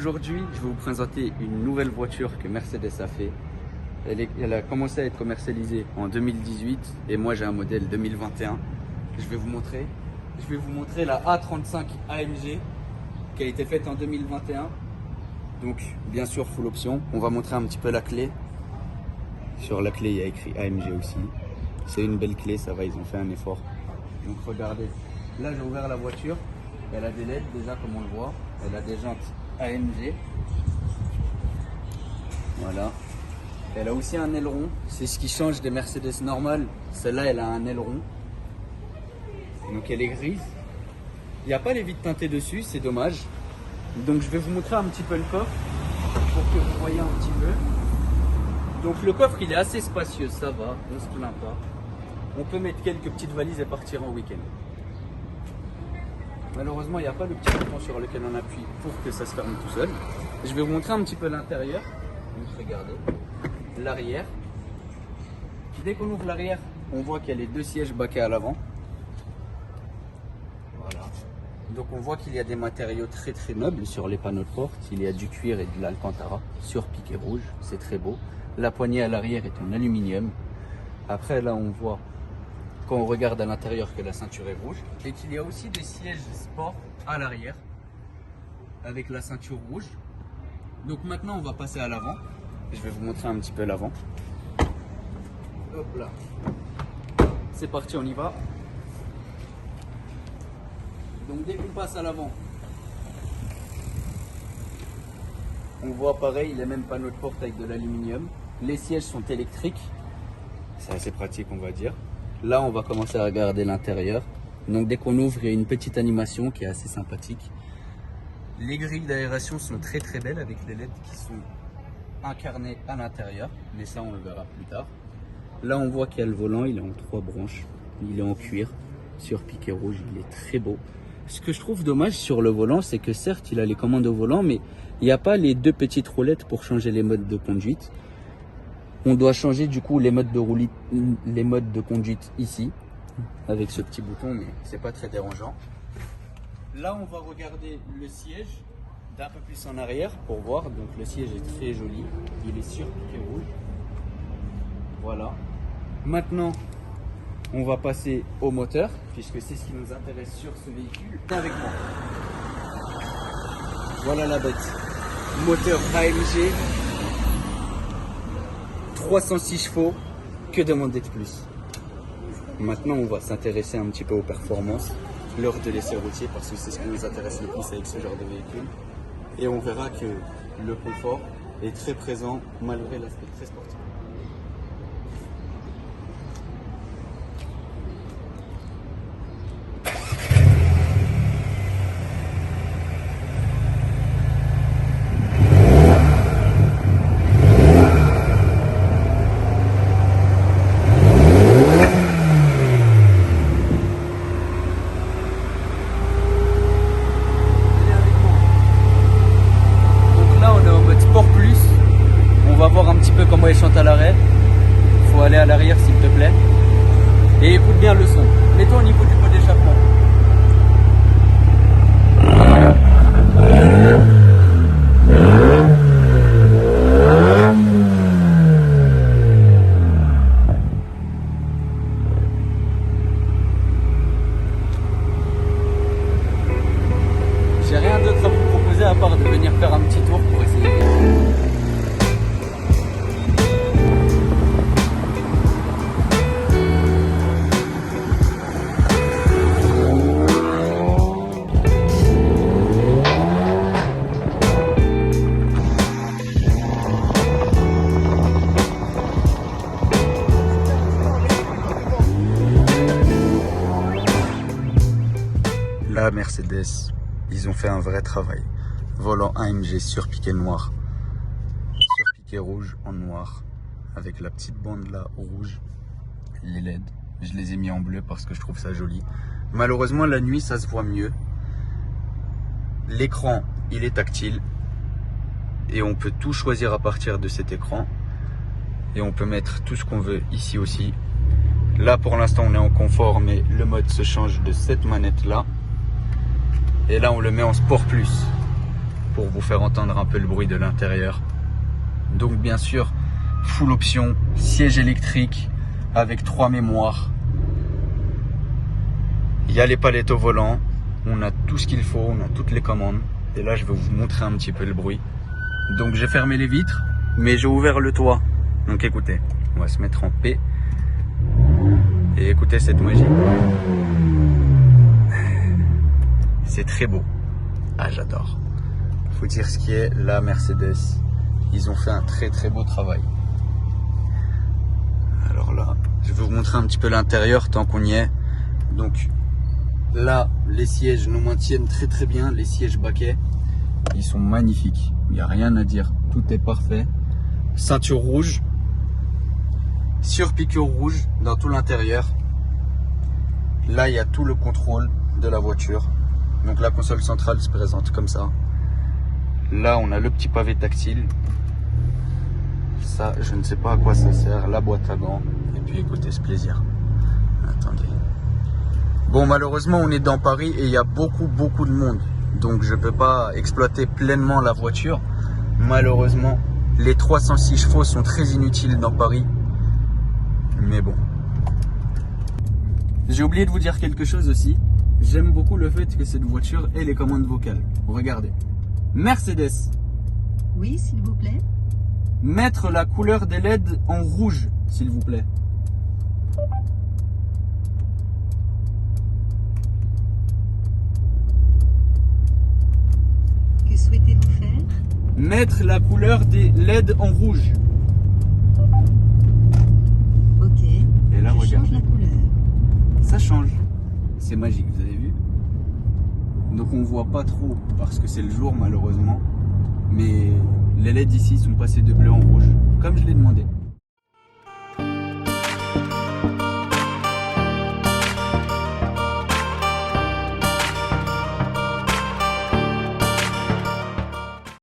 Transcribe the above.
Aujourd'hui, je vais vous présenter une nouvelle voiture que Mercedes a fait. Elle a commencé à être commercialisée en 2018 et moi j'ai un modèle 2021. Je vais vous montrer la A35 AMG qui a été faite en 2021. Donc bien sûr full option. On va montrer un petit peu la clé. Sur la clé il y a écrit AMG aussi. C'est une belle clé, ça va, ils ont fait un effort. Donc regardez, là j'ai ouvert la voiture. Elle a des LED déjà comme on le voit. Elle a des jantes AMG. Voilà. Elle a aussi un aileron. C'est ce qui change des Mercedes normales. Celle-là, elle a un aileron. Donc elle est grise. Il n'y a pas les vitres teintées dessus, c'est dommage. Donc je vais vous montrer un petit peu le coffre pour que vous voyez un petit peu. Donc le coffre, il est assez spacieux, ça va, on se plaint pas. On peut mettre quelques petites valises et partir en week-end. Malheureusement, il n'y a pas le petit bouton sur lequel on appuie pour que ça se ferme tout seul. Je vais vous montrer un petit peu l'intérieur. Donc regardez, l'arrière. Dès qu'on ouvre l'arrière, on voit qu'il y a les deux sièges baquets à l'avant. Voilà. Donc on voit qu'il y a des matériaux très très nobles sur les panneaux de porte. Il y a du cuir et de l'alcantara sur piqué rouge, c'est très beau. La poignée à l'arrière est en aluminium. Après là on voit, quand on regarde à l'intérieur, que la ceinture est rouge et qu'il y a aussi des sièges sport à l'arrière avec la ceinture rouge. Donc maintenant on va passer à l'avant. Je vais vous montrer un petit peu l'avant. Hop là. C'est parti, on y va. Donc dès qu'on passe à l'avant, on voit pareil les mêmes panneaux de porte avec de l'aluminium. Les sièges sont électriques. C'est assez pratique on va dire. Là on va commencer à regarder l'intérieur. Donc dès qu'on ouvre, il y a une petite animation qui est assez sympathique. Les grilles d'aération sont très très belles avec les LED qui sont incarnées à l'intérieur. Mais ça on le verra plus tard. Là on voit qu'il y a le volant, il est en 3 branches. Il est en cuir sur piqué rouge, il est très beau. Ce que je trouve dommage sur le volant, c'est que certes il a les commandes au volant, mais il n'y a pas les deux petites roulettes pour changer les modes de conduite. On doit changer du coup les modes de conduite ici, avec ce petit bouton, mais c'est pas très dérangeant. Là on va regarder le siège d'un peu plus en arrière pour voir. Donc le siège est très joli, il est sur piqué rouge. Voilà. Maintenant on va passer au moteur, puisque c'est ce qui nous intéresse sur ce véhicule. Viens avec moi. Voilà la bête. Moteur AMG, 306 chevaux, que demander de plus? Maintenant on va s'intéresser un petit peu aux performances lors de l'essai routier, parce que c'est ce qui nous intéresse le plus avec ce genre de véhicule. Et on verra que le confort est très présent malgré l'aspect très sportif. Comment il chante à l'arrêt. Faut aller à l'arrière s'il te plaît. Et écoute bien le son. Mets-toi au niveau du pot d'échappement. J'ai rien d'autre à vous proposer à part de venir faire un petit tour pour essayer. Là, Mercedes, ils ont fait un vrai travail. Volant AMG sur piqué noir, sur piqué rouge en noir, avec la petite bande là rouge, les LED. Je les ai mis en bleu parce que je trouve ça joli. Malheureusement, la nuit, ça se voit mieux. L'écran, il est tactile et on peut tout choisir à partir de cet écran. Et on peut mettre tout ce qu'on veut ici aussi. Là, pour l'instant, on est en confort, mais le mode se change de cette manette là. Et là on le met en Sport Plus. pour vous faire entendre un peu le bruit de l'intérieur. Donc bien sûr, full option, siège électrique avec 3 mémoires. Il y a les palettes au volant, on a tout ce qu'il faut, on a toutes les commandes. Et là, je vais vous montrer un petit peu le bruit. Donc j'ai fermé les vitres, mais j'ai ouvert le toit. Donc écoutez, on va se mettre en paix. Et écoutez cette magie. C'est très beau. Ah, j'adore. Faut dire ce qui est, la Mercedes, ils ont fait un très très beau travail. Alors là, je vais vous montrer un petit peu l'intérieur tant qu'on y est. Donc là, les sièges nous maintiennent très très bien, les sièges baquets. Ils sont magnifiques, il n'y a rien à dire, tout est parfait. Ceinture rouge, sur piqûre rouge dans tout l'intérieur. Là, il y a tout le contrôle de la voiture. Donc la console centrale se présente comme ça. Là, on a le petit pavé tactile. Ça, je ne sais pas à quoi ça sert. La boîte à gants. Et puis écoutez ce plaisir. Attendez. Bon, malheureusement, on est dans Paris et il y a beaucoup de monde. Donc je ne peux pas exploiter pleinement la voiture. Malheureusement, les 306 chevaux sont très inutiles dans Paris. Mais bon. J'ai oublié de vous dire quelque chose aussi. J'aime beaucoup le fait que cette voiture ait les commandes vocales. Regardez. Mercedes. Oui, s'il vous plaît. Mettre la couleur des LED en rouge, s'il vous plaît. Que souhaitez-vous faire? Mettre la couleur des LED en rouge. Ok. Et là, je regardez. change la couleur. Ça change. C'est magique, vous avez vu? Donc on voit pas trop parce que c'est le jour malheureusement. Mais les LED ici sont passés de bleu en rouge, comme je l'ai demandé.